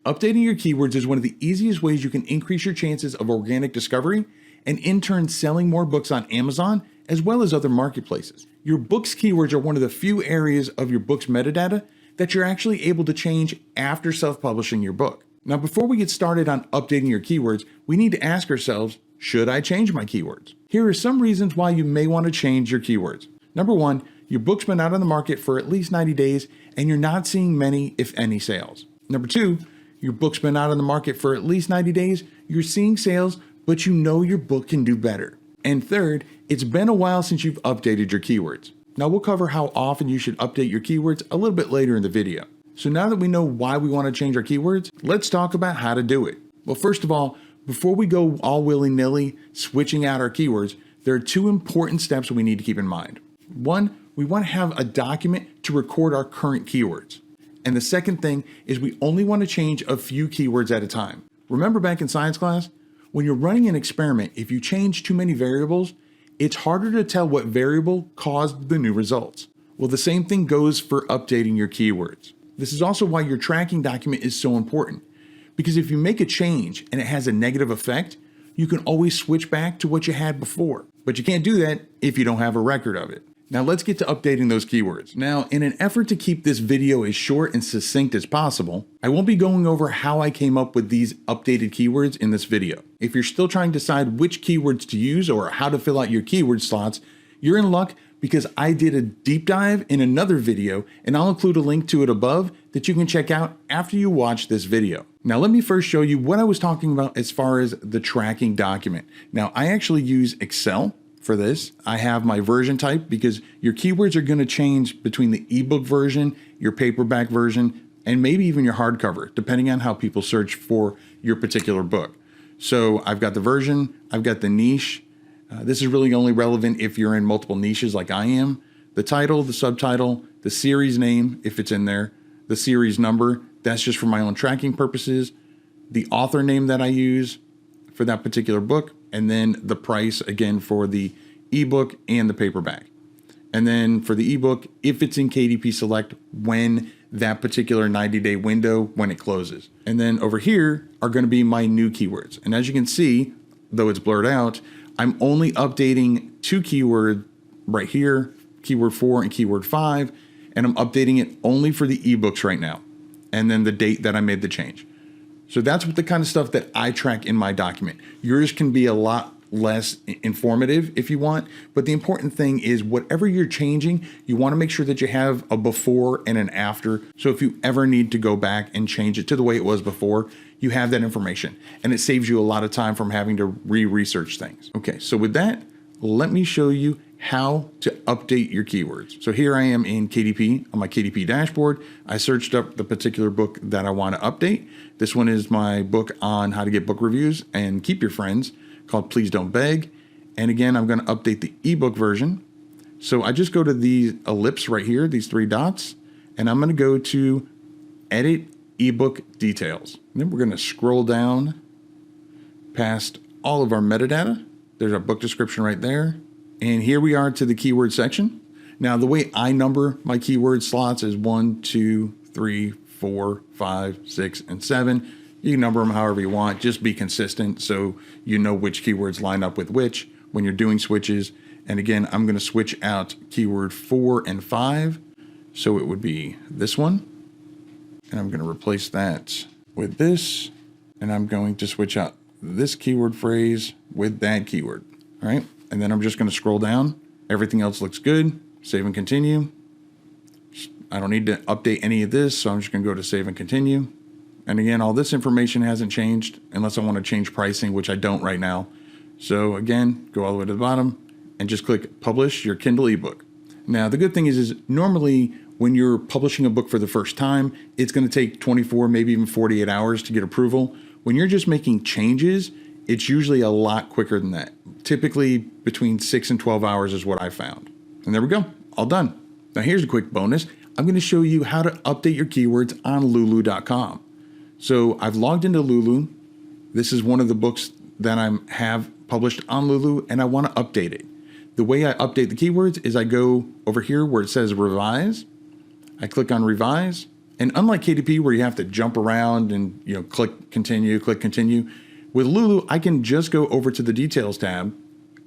Updating your keywords is one of the easiest ways you can increase your chances of organic discovery and in turn selling more books on Amazon as well as other marketplaces. Your book's keywords are one of the few areas of your book's metadata that you're actually able to change after self-publishing your book. Now, before we get started on updating your keywords, we need to ask ourselves, should I change my keywords? Here are some reasons why you may want to change your keywords. Number one, your book's been out on the market for at least 90 days and you're not seeing many, if any, sales. Number two, your book's been out on the market for at least 90 days, you're seeing sales, but you know your book can do better. And third, it's been a while since you've updated your keywords. Now we'll cover how often you should update your keywords a little bit later in the video. So now that we know why we want to change our keywords, let's talk about how to do it. Well, first of all, before we go all willy-nilly switching out our keywords, there are two important steps we need to keep in mind. One, we want to have a document to record our current keywords. And the second thing is we only want to change a few keywords at a time. Remember back in science class? When you're running an experiment, if you change too many variables, it's harder to tell what variable caused the new results. Well, the same thing goes for updating your keywords. This is also why your tracking document is so important. Because if you make a change and it has a negative effect, you can always switch back to what you had before. But you can't do that if you don't have a record of it. Now let's get to updating those keywords. Now, in an effort to keep this video as short and succinct as possible, I won't be going over how I came up with these updated keywords in this video. If you're still trying to decide which keywords to use or how to fill out your keyword slots, you're in luck because I did a deep dive in another video and I'll include a link to it above that you can check out after you watch this video. Now let me first show you what I was talking about as far as the tracking document. Now I actually use Excel for this. I have my version type because your keywords are going to change between the ebook version, your paperback version, and maybe even your hardcover, depending on how people search for your particular book. So I've got the version, I've got the niche. This is really only relevant if you're in multiple niches like I am. The title, the subtitle, the series name, if it's in there, the series number, that's just for my own tracking purposes, the author name that I use for that particular book, and then the price again for the ebook and the paperback. And then for the ebook, if it's in KDP Select, when that particular 90-day window, when it closes. And then over here are going to be my new keywords. And as you can see, though it's blurred out, I'm only updating two keywords right here, keyword 4 and keyword 5, and I'm updating it only for the ebooks right now. And then the date that I made the change. So that's what the kind of stuff that I track in my document. Yours can be a lot less informative if you want, but the important thing is whatever you're changing, you want to make sure that you have a before and an after. So if you ever need to go back and change it to the way it was before, you have that information and it saves you a lot of time from having to re-research things. Okay, so with that, let me show you how to update your keywords. So here I am in KDP, on my KDP dashboard. I searched up the particular book that I want to update. This one is my book on how to get book reviews and keep your friends, called Please Don't Beg. And again, I'm going to update the ebook version. So I just go to the ellipse right here, these three dots, and I'm going to go to Edit Ebook Details. And then we're going to scroll down past all of our metadata. There's our book description right there. And here we are to the keyword section. Now, the way I number my keyword slots is 1, 2, 3, 4, 5, 6, and 7. You can number them however you want. Just be consistent so you know which keywords line up with which when you're doing switches. And again, I'm going to switch out keyword 4 and 5. So it would be this one. And I'm going to replace that with this. And I'm going to switch out this keyword phrase with that keyword. All right. And then I'm just going to scroll down. Everything else looks good. Save and continue. I don't need to update any of this, so I'm just going to go to save and continue. And again, all this information hasn't changed unless I want to change pricing, which I don't right now. So again, go all the way to the bottom and just click publish your Kindle ebook. Now, the good thing is normally when you're publishing a book for the first time, it's going to take 24, maybe even 48 hours to get approval. When you're just making changes, it's usually a lot quicker than that. Typically between 6 and 12 hours is what I found. And there we go, all done. Now here's a quick bonus. I'm going to show you how to update your keywords on lulu.com. So I've logged into Lulu. This is one of the books that I have published on Lulu and I want to update it. The way I update the keywords is I go over here where it says revise. I click on revise. And unlike KDP where you have to jump around and click continue, with Lulu, I can just go over to the details tab,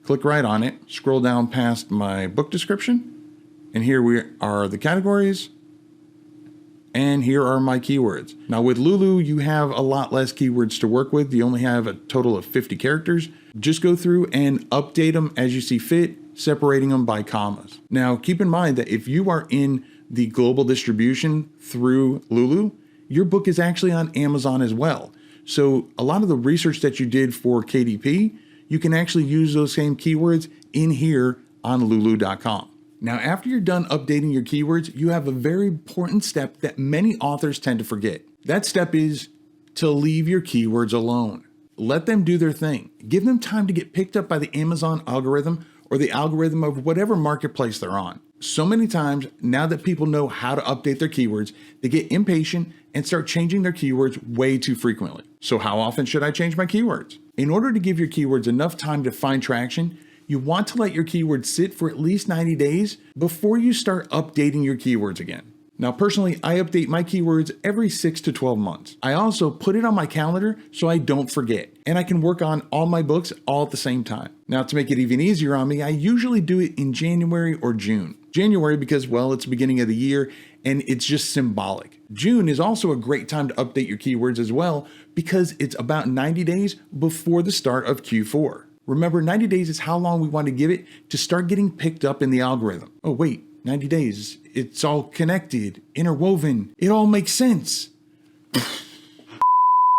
click right on it, scroll down past my book description, and here are the categories, and here are my keywords. Now with Lulu, you have a lot less keywords to work with. You only have a total of 50 characters. Just go through and update them as you see fit, separating them by commas. Now keep in mind that if you are in the global distribution through Lulu, your book is actually on Amazon as well. So a lot of the research that you did for KDP, you can actually use those same keywords in here on lulu.com. Now, after you're done updating your keywords, you have a very important step that many authors tend to forget. That step is to leave your keywords alone. Let them do their thing. Give them time to get picked up by the Amazon algorithm or the algorithm of whatever marketplace they're on. So many times, now that people know how to update their keywords, they get impatient and start changing their keywords way too frequently. So how often should I change my keywords? In order to give your keywords enough time to find traction, you want to let your keywords sit for at least 90 days before you start updating your keywords again. Now, personally, I update my keywords every 6 to 12 months. I also put it on my calendar so I don't forget, and I can work on all my books all at the same time. Now, to make it even easier on me, I usually do it in January or June. January because, well, it's the beginning of the year and it's just symbolic. June is also a great time to update your keywords as well because it's about 90 days before the start of Q4. Remember, 90 days is how long we want to give it to start getting picked up in the algorithm. Oh, wait, 90 days. It's all connected, interwoven. It all makes sense.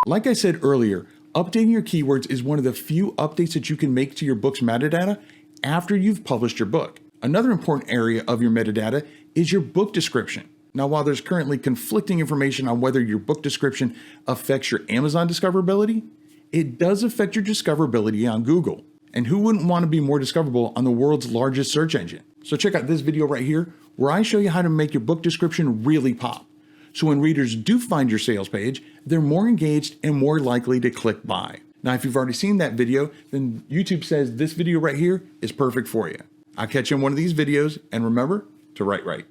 Like I said earlier, updating your keywords is one of the few updates that you can make to your book's metadata after you've published your book. Another important area of your metadata is your book description. Now, while there's currently conflicting information on whether your book description affects your Amazon discoverability, it does affect your discoverability on Google. And who wouldn't want to be more discoverable on the world's largest search engine? So check out this video right here where I show you how to make your book description really pop. So when readers do find your sales page, they're more engaged and more likely to click buy. Now, if you've already seen that video, then YouTube says this video right here is perfect for you. I'll catch you in one of these videos, and remember to write right.